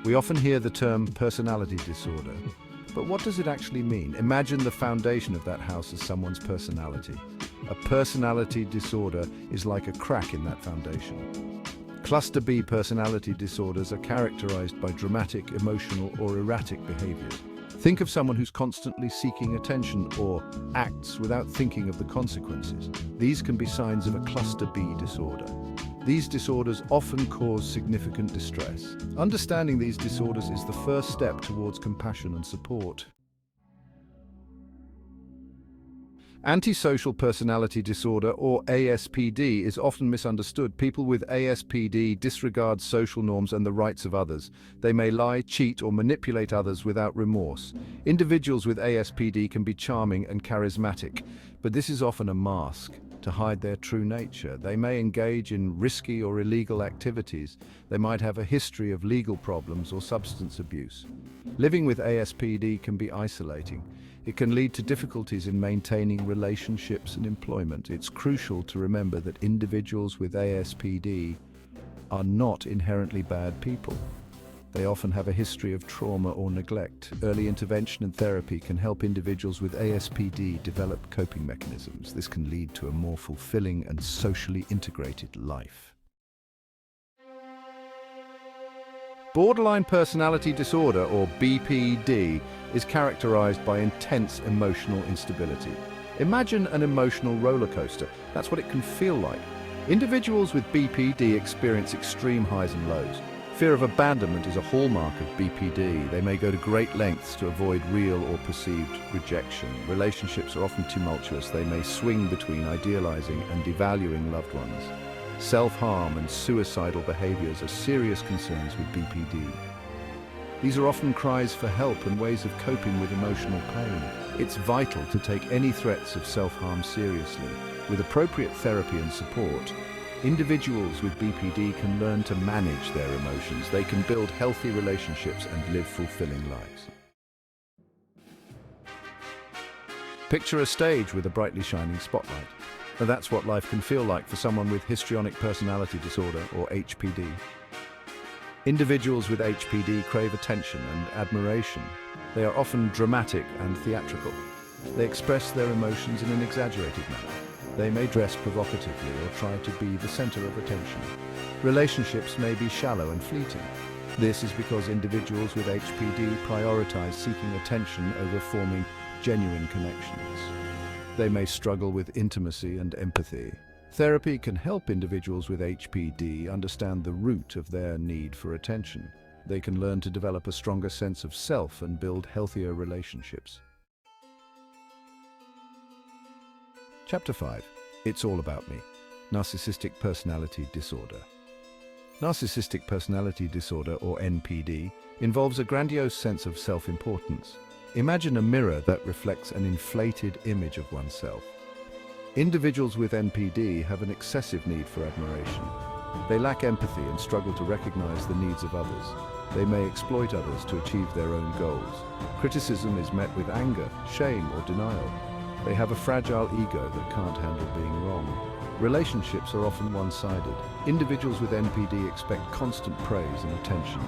We often hear the term personality disorder, but what does it actually mean? Imagine the foundation of that house as someone's personality. A personality disorder is like a crack in that foundation. Cluster B personality disorders are characterized by dramatic, emotional, or erratic behaviors. Think of someone who's constantly seeking attention or acts without thinking of the consequences. These can be signs of a cluster B disorder. These disorders often cause significant distress. Understanding these disorders is the first step towards compassion and support. Antisocial Personality Disorder, or ASPD, is often misunderstood. People with ASPD disregard social norms and the rights of others. They may lie, cheat, or manipulate others without remorse. Individuals with ASPD can be charming and charismatic, but this is often a mask to hide their true nature. They may engage in risky or illegal activities. They might have a history of legal problems or substance abuse. Living with ASPD can be isolating. It can lead to difficulties in maintaining relationships and employment. It's crucial to remember that individuals with ASPD are not inherently bad people. They often have a history of trauma or neglect. Early intervention and therapy can help individuals with ASPD develop coping mechanisms. This can lead to a more fulfilling and socially integrated life. Borderline personality disorder, or BPD, is characterized by intense emotional instability. Imagine an emotional roller coaster. That's what it can feel like. Individuals with BPD experience extreme highs and lows. Fear of abandonment is a hallmark of BPD. They may go to great lengths to avoid real or perceived rejection. Relationships are often tumultuous. They may swing between idealizing and devaluing loved ones. Self-harm and suicidal behaviors are serious concerns with BPD. These are often cries for help and ways of coping with emotional pain. It's vital to take any threats of self-harm seriously. With appropriate therapy and support, individuals with BPD can learn to manage their emotions. They can build healthy relationships and live fulfilling lives. Picture a stage with a brightly shining spotlight. Now that's what life can feel like for someone with Histrionic Personality Disorder, or HPD. Individuals with HPD crave attention and admiration. They are often dramatic and theatrical. They express their emotions in an exaggerated manner. They may dress provocatively or try to be the center of attention. Relationships may be shallow and fleeting. This is because individuals with HPD prioritize seeking attention over forming genuine connections. They may struggle with intimacy and empathy. Therapy can help individuals with HPD understand the root of their need for attention. They can learn to develop a stronger sense of self and build healthier relationships. Chapter 5. It's All About Me. Narcissistic Personality Disorder. Narcissistic Personality Disorder, or NPD, involves a grandiose sense of self-importance. Imagine a mirror that reflects an inflated image of oneself. Individuals with NPD have an excessive need for admiration. They lack empathy and struggle to recognize the needs of others. They may exploit others to achieve their own goals. Criticism is met with anger, shame, or denial. They have a fragile ego that can't handle being wrong. Relationships are often one-sided. Individuals with NPD expect constant praise and attention.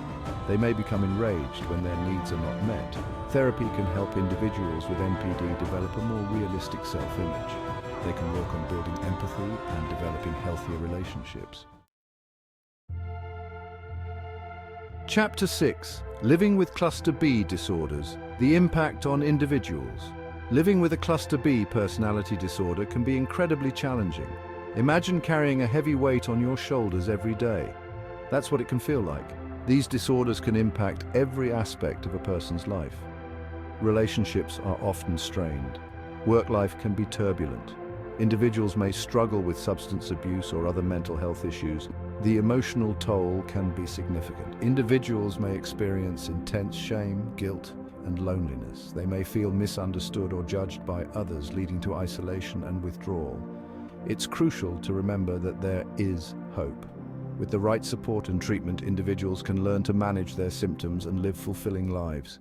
They may become enraged when their needs are not met. Therapy can help individuals with NPD develop a more realistic self-image. They can work on building empathy and developing healthier relationships. Chapter 6. Living with Cluster B Disorders. The impact on individuals. Living with a Cluster B personality disorder can be incredibly challenging. Imagine carrying a heavy weight on your shoulders every day. That's what it can feel like. These disorders can impact every aspect of a person's life. Relationships are often strained. Work life can be turbulent. Individuals may struggle with substance abuse or other mental health issues. The emotional toll can be significant. Individuals may experience intense shame, guilt, and loneliness. They may feel misunderstood or judged by others, leading to isolation and withdrawal. It's crucial to remember that there is hope. With the right support and treatment, individuals can learn to manage their symptoms and live fulfilling lives.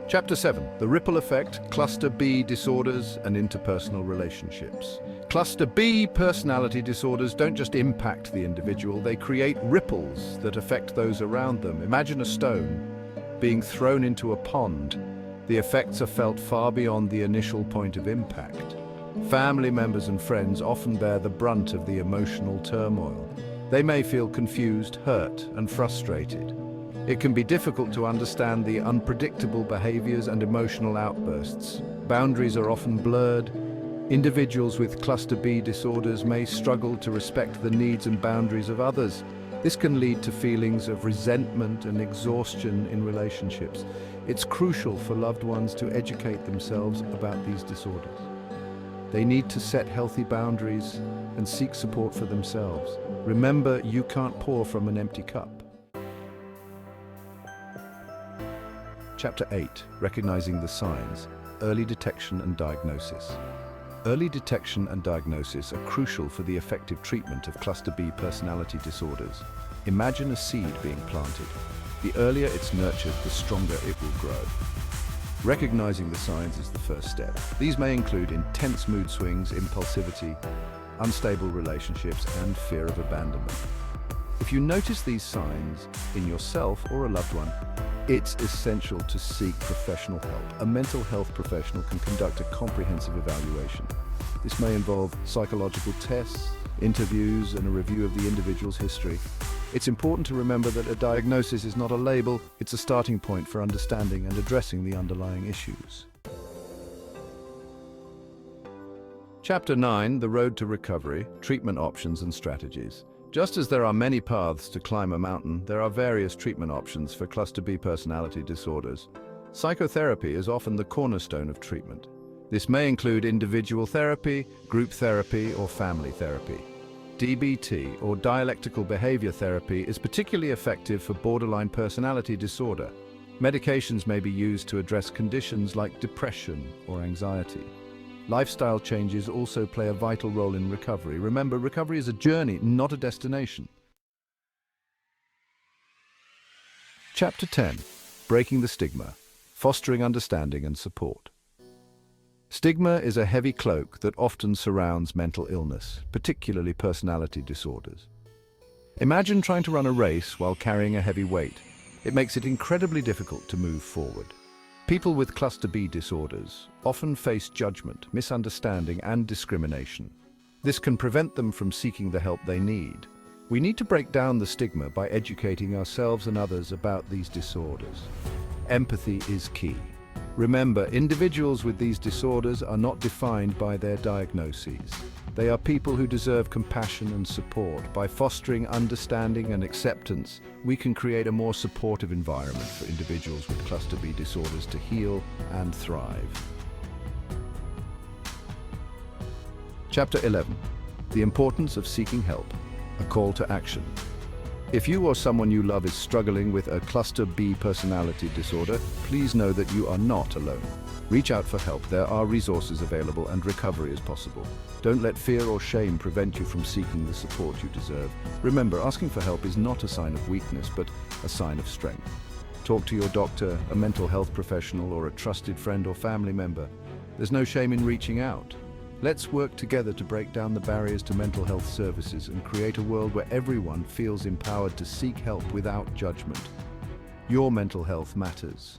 Chapter 7. The Ripple Effect, Cluster B Disorders, and Interpersonal Relationships. Cluster B personality disorders don't just impact the individual, they create ripples that affect those around them. Imagine a stone being thrown into a pond. The effects are felt far beyond the initial point of impact. Family members and friends often bear the brunt of the emotional turmoil. They may feel confused, hurt, and frustrated. It can be difficult to understand the unpredictable behaviors and emotional outbursts. Boundaries are often blurred. Individuals with cluster B disorders may struggle to respect the needs and boundaries of others. This can lead to feelings of resentment and exhaustion in relationships. It's crucial for loved ones to educate themselves about these disorders. They need to set healthy boundaries and seek support for themselves. Remember, you can't pour from an empty cup. Chapter 8. Recognizing the signs. Early detection and diagnosis. Early detection and diagnosis are crucial for the effective treatment of cluster B personality disorders. Imagine a seed being planted. The earlier it's nurtured, the stronger it will grow. Recognizing the signs is the first step. These may include intense mood swings, impulsivity, unstable relationships, and fear of abandonment. If you notice these signs in yourself or a loved one, it's essential to seek professional help. A mental health professional can conduct a comprehensive evaluation. This may involve psychological tests, interviews, and a review of the individual's history. It's important to remember that a diagnosis is not a label, it's a starting point for understanding and addressing the underlying issues. Chapter 9, The Road to Recovery, Treatment Options and Strategies. Just as there are many paths to climb a mountain, there are various treatment options for cluster B personality disorders. Psychotherapy is often the cornerstone of treatment. This may include individual therapy, group therapy, or family therapy. DBT, or dialectical behavior therapy, is particularly effective for borderline personality disorder. Medications may be used to address conditions like depression or anxiety. Lifestyle changes also play a vital role in recovery. Remember, recovery is a journey, not a destination. Chapter 10. Breaking the Stigma. Fostering understanding and support. Stigma is a heavy cloak that often surrounds mental illness, particularly personality disorders. Imagine trying to run a race while carrying a heavy weight. It makes it incredibly difficult to move forward. People with cluster B disorders often face judgment, misunderstanding, and discrimination. This can prevent them from seeking the help they need. We need to break down the stigma by educating ourselves and others about these disorders. Empathy is key. Remember, individuals with these disorders are not defined by their diagnoses. They are people who deserve compassion and support. By fostering understanding and acceptance, we can create a more supportive environment for individuals with cluster B disorders to heal and thrive. Chapter 11. The Importance of Seeking Help. A Call to Action. If you or someone you love is struggling with a cluster B personality disorder, please know that you are not alone. Reach out for help. There are resources available and recovery is possible. Don't let fear or shame prevent you from seeking the support you deserve. Remember, asking for help is not a sign of weakness, but a sign of strength. Talk to your doctor, a mental health professional, or a trusted friend or family member. There's no shame in reaching out. Let's work together to break down the barriers to mental health services and create a world where everyone feels empowered to seek help without judgment. Your mental health matters.